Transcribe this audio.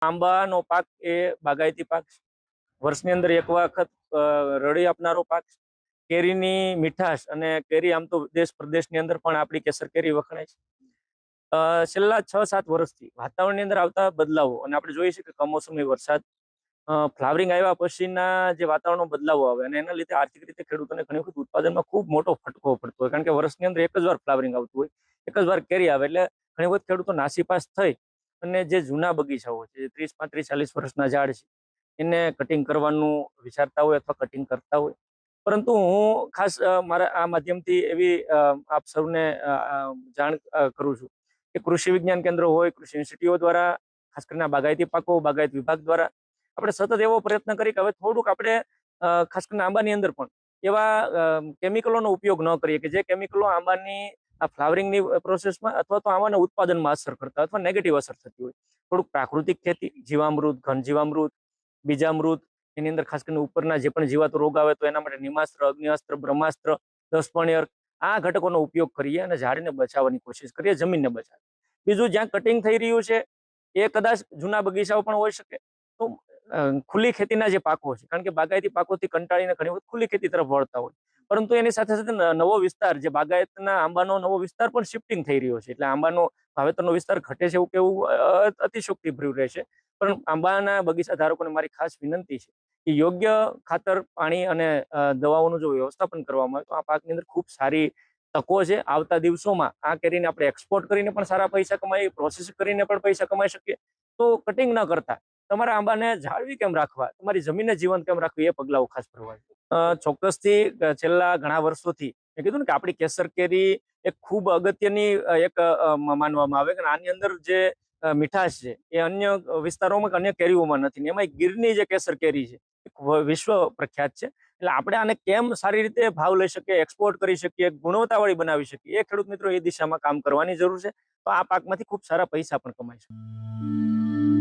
આંબાનો પાક એ બાગાયતી પાક છે. વર્ષની અંદર એક વખત રળી આપનારો પાક છે. કેરીની મીઠાશ અને કેરી આમ તો દેશ પ્રદેશની અંદર પણ આપણી કેસર કેરી વખણાય છે. છેલ્લા 6-7 વર્ષથી વાતાવરણની અંદર આવતા બદલાવો અને આપણે જોઈએ છીએ કે કમોસમી વરસાદ, ફ્લાવરિંગ આવ્યા પછીના જે વાતાવરણનો બદલાવો આવે અને એના લીધે આર્થિક રીતે ખેડૂતોને ઘણી વખત ઉત્પાદનમાં ખૂબ મોટો ફટકો પડતો હોય, કારણ કે વર્ષની અંદર એક જ વાર ફ્લાવરિંગ આવતું હોય, એક જ વાર કેરી આવે, એટલે ઘણી વખત ખેડૂતો નાસીપાસ થઈ અને જે જૂના બગીચાઓ છે, 30, 35, 40 વર્ષના ઝાડ છે, એને કટિંગ કરવાનું વિચારતા હોય અથવા કટિંગ કરતા હોય. પરંતુ હું ખાસ મારા આ માધ્યમથી એવી આપ સૌને જાણ કરું છું કે કૃષિ વિજ્ઞાન કેન્દ્ર હોય, કૃષિ યુનિવર્સિટીઓ દ્વારા, ખાસ કરીને બાગાયતી પાકો બાગાયત વિભાગ દ્વારા આપણે સતત એવો પ્રયત્ન કરી કે હવે થોડુંક આપણે ખાસ કરીને આંબાની અંદર પણ એવા કેમિકલોનો ઉપયોગ ન કરીએ કે જે કેમિકલો આંબાની આ ફ્લાવરિંગની પ્રોસેસમાં અથવા તો આંબાના ઉત્પાદનમાં અસર કરતા અથવા નેગેટિવ અસર થતી હોય. થોડુંક પ્રાકૃતિક ખેતી, જીવામૃત, ઘન જીવામૃત, બીજામૃત, એની અંદર ખાસ કરીને ઉપરના જે પણ જીવાતો રોગ આવે તો એના માટે નિમાસ્ત્ર, અગ્નિઅસ્ત્ર, બ્રહ્માસ્ત્ર, 10 અર્ક, આ ઘટકોનો ઉપયોગ કરીએ અને ઝાડને બચાવવાની કોશિશ કરીએ, જમીનને બચાવીએ. બીજું, જ્યાં કટિંગ થઈ રહ્યું છે એ કદાચ જૂના બગીચાઓ પણ હોઈ શકે, તો ખુલ્લી ખેતીના જે પાકો છે, કારણ કે બાગાયતી પાકોથી કંટાળીને ઘણી વખત ખુલ્લી ખેતી તરફ વળતા હોય, પરંતુ એની સાથે સાથે નવો વિસ્તાર, જે બાગાયતના આંબાનો નવો વિસ્તાર પણ શિફ્ટિંગ થઈ રહ્યો છે, એટલે આંબાનો વાવેતરનો વિસ્તાર ઘટે છે એવું કેવું અતિશોક્તિભર્યું રહેશે. પણ આંબાના બગીચા ધારકોને મારી ખાસ વિનંતી છે કે યોગ્ય ખાતર, પાણી અને દવાઓનું જો વ્યવસ્થાપન કરવામાં આવે તો આ પાકની અંદર ખૂબ સારી તકો છે. આવતા દિવસોમાં આ કેરીને આપણે એક્સપોર્ટ કરીને પણ સારા પૈસા કમાઈ, પ્રોસેસ કરીને પણ પૈસા કમાઈ શકીએ. તો કટિંગ ન કરતા તમારા આંબાને જાળવી કેમ રાખવા, તમારી જમીનને જીવંત કેમ રાખવી, એ પગલાઓ ખાસ ભરવા. ચોક્કસથી છેલ્લા ઘણા વર્ષોથી મેં કીધું ને કે આપણી કેસર કેરી એક ખૂબ અગત્યની એક માનવામાં આવે કે આની અંદર જે મીઠાશ છે એ અન્ય વિસ્તારોમાં, અન્ય કેરીઓમાં નથી. એમાં ગીરની જે કેસર કેરી છે વિશ્વ પ્રખ્યાત છે. એટલે આપણે આને કેમ સારી રીતે ભાવ લઈ શકીએ, એક્સપોર્ટ કરી શકીએ, ગુણવત્તાવાળી બનાવી શકીએ, એ ખેડૂત મિત્રો એ દિશામાં કામ કરવાની જરૂર છે. તો આ પાકમાંથી ખૂબ સારા પૈસા પણ કમાઈ શકે.